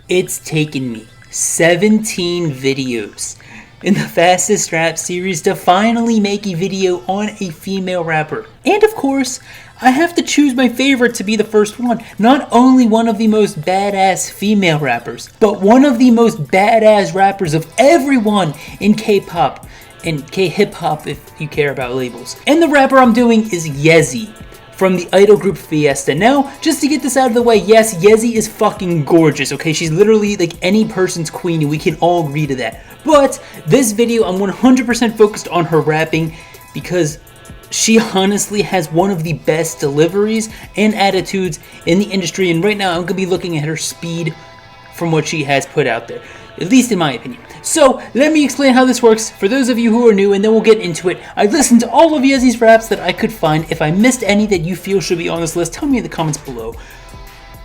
It's taken me 17 videos in the fastest rap series to finally make a video on a female rapper. And of course, I have to choose my favorite to be the first one. Not only one of the most badass female rappers, but one of the most badass rappers of everyone in K-pop and K-hip-hop if you care about labels. And the rapper I'm doing is Yezi from the idol group Fiesta. Now, just to get this out of the way, yes, Yezi is fucking gorgeous, okay? She's literally like any person's queen, and we can all agree to that. But this video, I'm 100% focused on her rapping because she honestly has one of the best deliveries and attitudes in the industry, and right now I'm going to be looking at her speed from what she has put out there, at least in my opinion. So, let me explain how this works for those of you who are new, and then we'll get into it. I listened to all of Yezi's raps that I could find. If I missed any that you feel should be on this list, tell me in the comments below.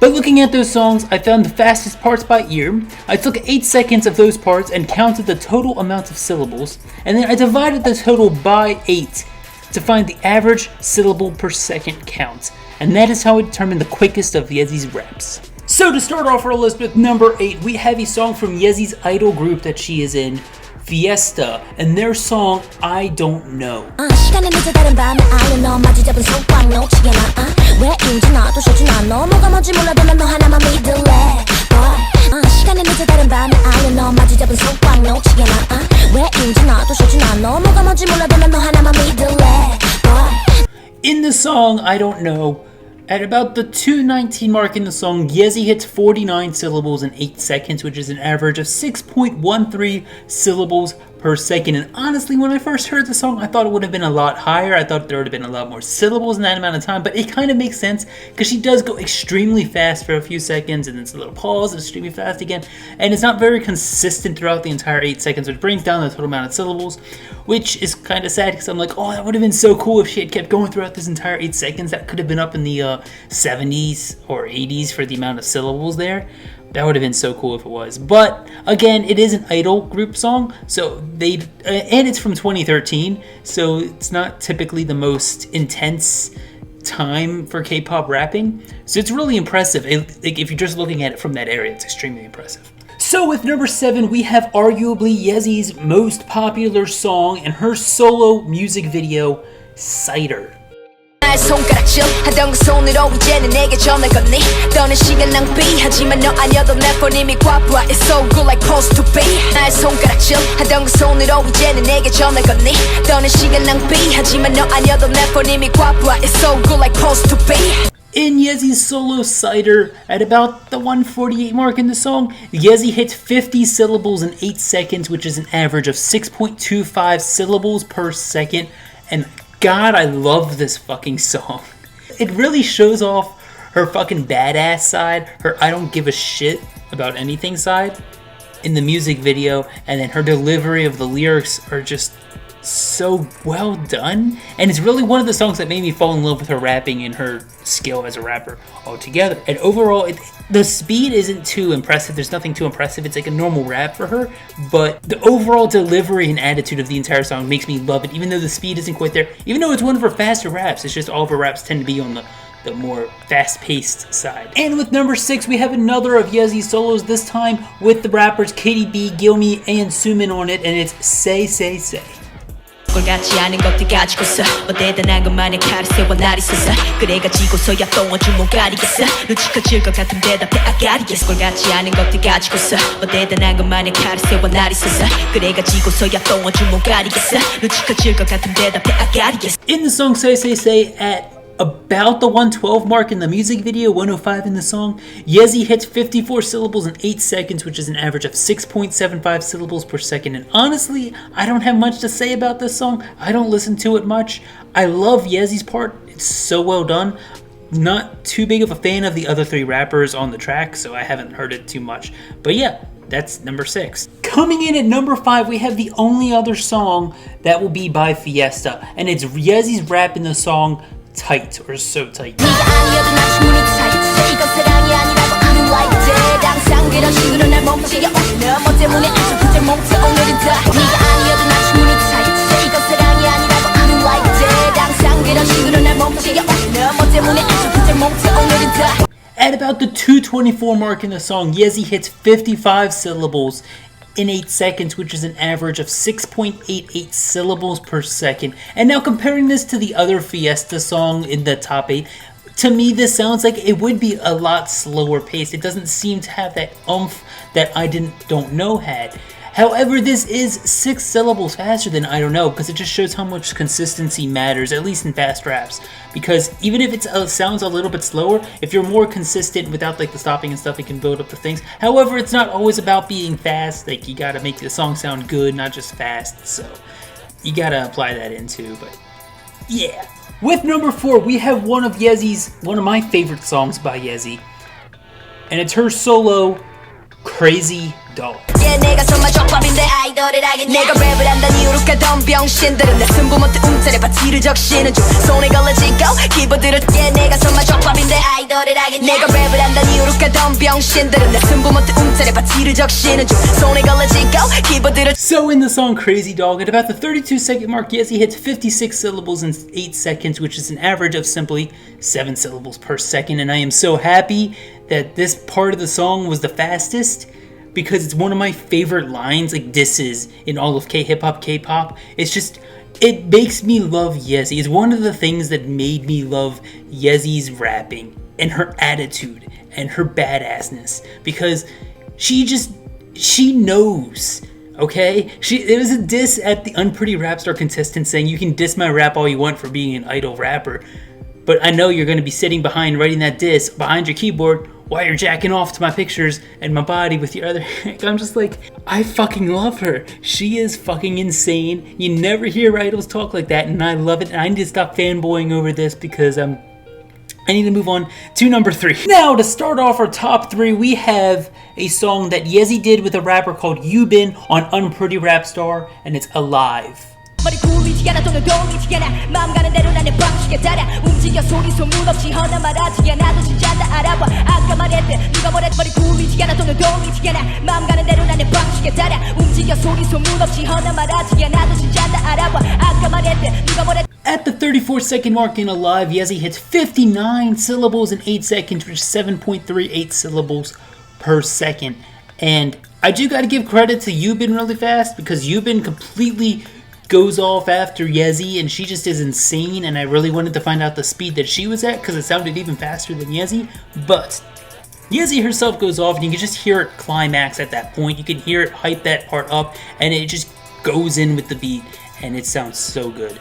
But looking at those songs, I found the fastest parts by ear. I took 8 seconds of those parts and counted the total amount of syllables, and then I divided the total by 8 to find the average syllable per second count. And that is how I determined the quickest of Yezi's raps. So to start off our list with number 8, we have a song from Yezi's idol group that she is in, Fiesta, and their song, I Don't Know. In the song, I Don't Know, at about the 2:19 mark in the song, Yezi hits 49 syllables in 8 seconds, which is an average of 6.13 syllables per second. And honestly, when I first heard the song, I thought it would have been a lot higher. I thought there would have been a lot more syllables in that amount of time, but it kind of makes sense because she does go extremely fast for a few seconds, and then it's a little pause, and extremely fast again, and it's not very consistent throughout the entire 8 seconds, which brings down the total amount of syllables, which is kind of sad because I'm like, oh, that would have been so cool if she had kept going throughout this entire 8 seconds. That could have been up in the 70s or 80s for the amount of syllables there. That would have been so cool if it was. But again, it is an idol group song, so and it's from 2013, so it's not typically the most intense time for K-pop rapping. So it's really impressive. Like if you're just looking at it from that area, it's extremely impressive. So with number 7, we have arguably Yezi's most popular song and her solo music video, Cider. 손가락질 하던 그 손으로 이제는 내게 전화 건네 떠는 시간 낭비하지만 너 아니어도 내 폰 이미 꽉부어 It's so good like supposed to be 나의 손가락질 하던 그 손으로 이제는 내게 전화 건네 떠는 시간 낭비하지만 너 아니어도 내 폰 이미 꽉부어 It's so good like supposed to be. In Yezi's solo Cider, at about the 1:48 mark in the song, Yezi hits 50 syllables in 8 seconds, which is an average of 6.25 syllables per second, and God, I love this fucking song. It really shows off her fucking badass side, her I don't give a shit about anything side in the music video, and then her delivery of the lyrics are just so well done. And it's really one of the songs that made me fall in love with her rapping and her skill as a rapper altogether. And overall, the speed isn't too impressive. There's nothing too impressive. It's like a normal rap for her, but the overall delivery and attitude of the entire song makes me love it, even though the speed isn't quite there. Even though it's one of her faster raps, it's just all of her raps tend to be on the more fast-paced side. And with number 6, we have another of Yezi's solos, this time with the rappers KDB, Gilmi, and Sumin on it, and it's Say Say Say. 꼴같지 않은 것들 가지고서 대단한 것만의 칼을 세워 날 있어서 그래 가지고서야 또 원주 못 가리겠어 눈치 커질 것 같은 대답에 I gotta 꼴같지 않은 것들 가지고서 대단한 것만의 칼을 세워 날 있어서 그래 가지고서야 또 원주 못 가리겠어 눈치 커질 것 같은 대답에 I gotta. In the song Say Say Say, at about the 1:12 mark in the music video, 1:05 in the song, Yezi hits 54 syllables in 8 seconds, which is an average of 6.75 syllables per second. And honestly, I don't have much to say about this song. I don't listen to it much. I love Yezi's part. It's so well done. Not too big of a fan of the other 3 rappers on the track, so I haven't heard it too much. But yeah, that's number 6. Coming in at number 5, we have the only other song that will be by Fiesta, and it's Yezi's rap in the song Tight, or So Tight. At At about the 2:24 mark in the song, Yezi hits 55 syllables in 8 seconds, which is an average of 6.88 syllables per second. And now comparing this to the other Fiesta song in the top 8, to me this sounds like it would be a lot slower paced. It doesn't seem to have that oomph that I Don't Know had. However, this is 6 syllables faster than I Don't Know, because it just shows how much consistency matters, at least in fast raps. Because even if it sounds a little bit slower, if you're more consistent without like the stopping and stuff, it can build up the things. However, it's not always about being fast. Like, you gotta make the song sound good, not just fast. So you gotta apply that in too. But yeah. With number 4, we have one of my favorite songs by Yezi, and it's her solo, Crazy Dog. 내가 정말 족밥인데 아이돌을 하겠냐 내가 랩을 한다는 이유로 까던 병신들은 내 승부 못해 움짤에 바지를 적시는 중 손에 걸러지고 키보드를 내가 정말 족밥인데 아이돌을 하겠냐 내가 랩을 한다는 이유로 까던 병신들은 내 승부 못해 움짤에 바지를 적시는 중 손에 걸러지고 키보드를. So in the song Crazy Dog, at about the 32-second mark, Yezi hits 56 syllables in 8 seconds, which is an average of simply 7 syllables per second, and I am so happy that this part of the song was the fastest, because it's one of my favorite lines, like disses in all of K-hip-hop, K-pop. It makes me love Yezi. It's one of the things that made me love Yezi's rapping and her attitude and her badassness, because she knows, okay? It was a diss at the Unpretty Rap Star contestant saying, you can diss my rap all you want for being an idol rapper, but I know you're going to be sitting behind writing that diss behind your keyboard while you're jacking off to my pictures and my body with your other hand. I'm just like, I fucking love her. She is fucking insane. You never hear idols talk like that, and I love it. And I need to stop fanboying over this because I need to move on to number 3. Now, to start off our top 3, we have a song that Yezi did with a rapper called Yubin on Unpretty Rap Star, and it's Alive. 머리 굴리지 않아 돈을 돌리지 않아 마음 가는 대로 나는 방식에 따라 움직여 소리 소문 없이 허나 말하지 않아도 진짜 다 알아봐 아까 말했듯 누가 뭐래 머리 굴리지 않아 돈을 돌리지 않아 마음 가는 대로 나는 방식에 따라 움직여 소리 소문 없이 허나 말하지 않아도 진짜 다 알아봐 아까 말했듯 누가 뭐래. At the 34-second mark in Alive, Yezi hits 59 syllables in 8 seconds, which is 7.38 syllables per second. And I do gotta give credit to Yubin really fast, because Yubin completely goes off after Yezi, and she just is insane, and I really wanted to find out the speed that she was at, because it sounded even faster than Yezi. But Yezi herself goes off, and you can just hear it climax at that point. You can hear it hype that part up, and it just goes in with the beat, and it sounds so good.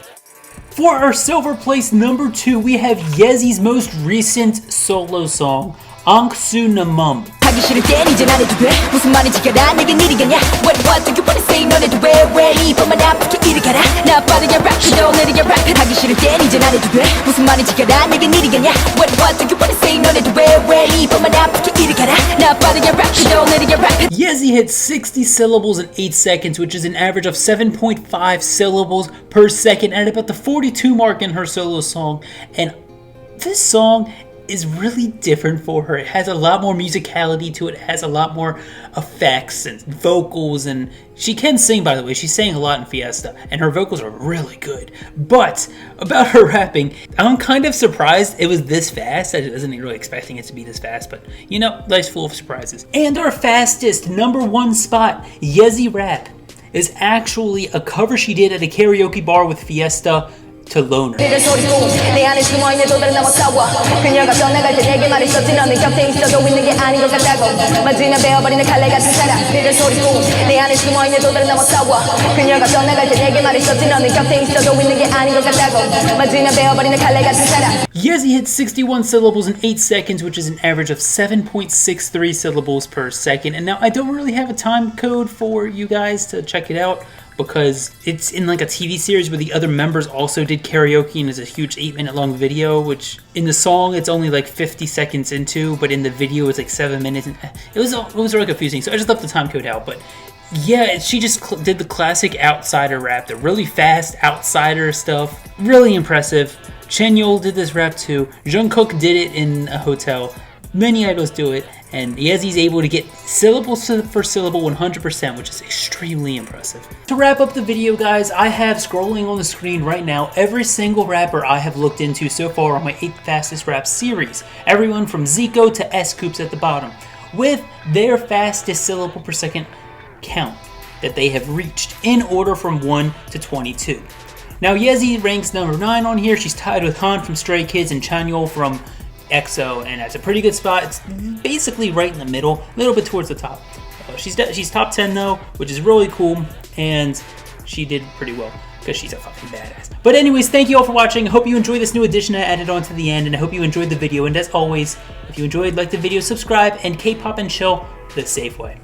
For our silver place number 2, we have Yezi's most recent solo song, Angsu Namum. 하기 싫을 땐 이제 안 해도 돼 무슨 말인지 알아 내겐 일이겠냐 What do you wanna say 너네도 왜 이번만 아프게 이리 가라 나 빠르게 랩 너 느리게 랩 하기 싫을 땐 이제 안 해도 돼 무슨 말인지 알아 내겐 일이겠냐 What do you wanna say 너네도 왜 이번만 아프게 이리 가라 나 빠르게 랩 너 느리게 랩. Yezi hits 60 syllables in 8 seconds, which is an average of 7.5 syllables per second, at about the 42 mark in her solo song. And this song is really different for her. It has a lot more musicality to it. It has a lot more effects and vocals, and she can sing, by the way. She sang a lot in Fiesta, and her vocals are really good. But about her rapping, I'm kind of surprised it was this fast. I wasn't really expecting it to be this fast, but you know, life's full of surprises. And our fastest number 1 spot, Yezi Rap, is actually a cover she did at a karaoke bar with Fiesta to Loner. 내 안에 숨어있는 도들은 너무 싸워 그녀가 떠나갈 때 내게 말했었지 너는 곁에 있어도 있는 게 아닌 것 같다고 마지막 베어버리는 칼날 같은 사람 그들 소리고 내 안에 숨어있는 도들은 너무 싸워 그녀가 떠나갈 때 내게 말했었지 너는 곁에 있어도 있는 게 아닌 것 같다고 마지막 베어버리는 칼날 같은 사람. Yezi hits 61 syllables in 8 seconds, which is an average of 7.63 syllables per second. And now I don't really have a time code for you guys to check it out, because it's in like a TV series where the other members also did karaoke, and it's a huge 8-minute long video, which in the song it's only like 50 seconds into, but in the video it's like 7 minutes. It was really confusing, so I just left the time code out. But yeah, she just did the classic outsider rap, the really fast outsider stuff, really impressive. Chenyol did this rap too. Jungkook did it in a hotel. Many idols do it, and Yezi's able to get syllable for syllable 100%, which is extremely impressive. To wrap up the video, guys, I have scrolling on the screen right now every single rapper I have looked into so far on my 8 Fastest Rap series. Everyone from Zico to S-Coops at the bottom, with their fastest syllable per second count that they have reached in order from 1 to 22. Now, Yezi ranks number 9 on here. She's tied with Han from Stray Kids and Chanyeol from EXO, and that's a pretty good spot. It's basically right in the middle, a little bit towards the top. She's top 10 though, which is really cool, and she did pretty well because she's a fucking badass. But anyways, thank you all for watching. I hope you enjoyed this new addition I added on to the end, and I hope you enjoyed the video. And as always, if you enjoyed, like the video, subscribe, and Kpop and Chill the safe way.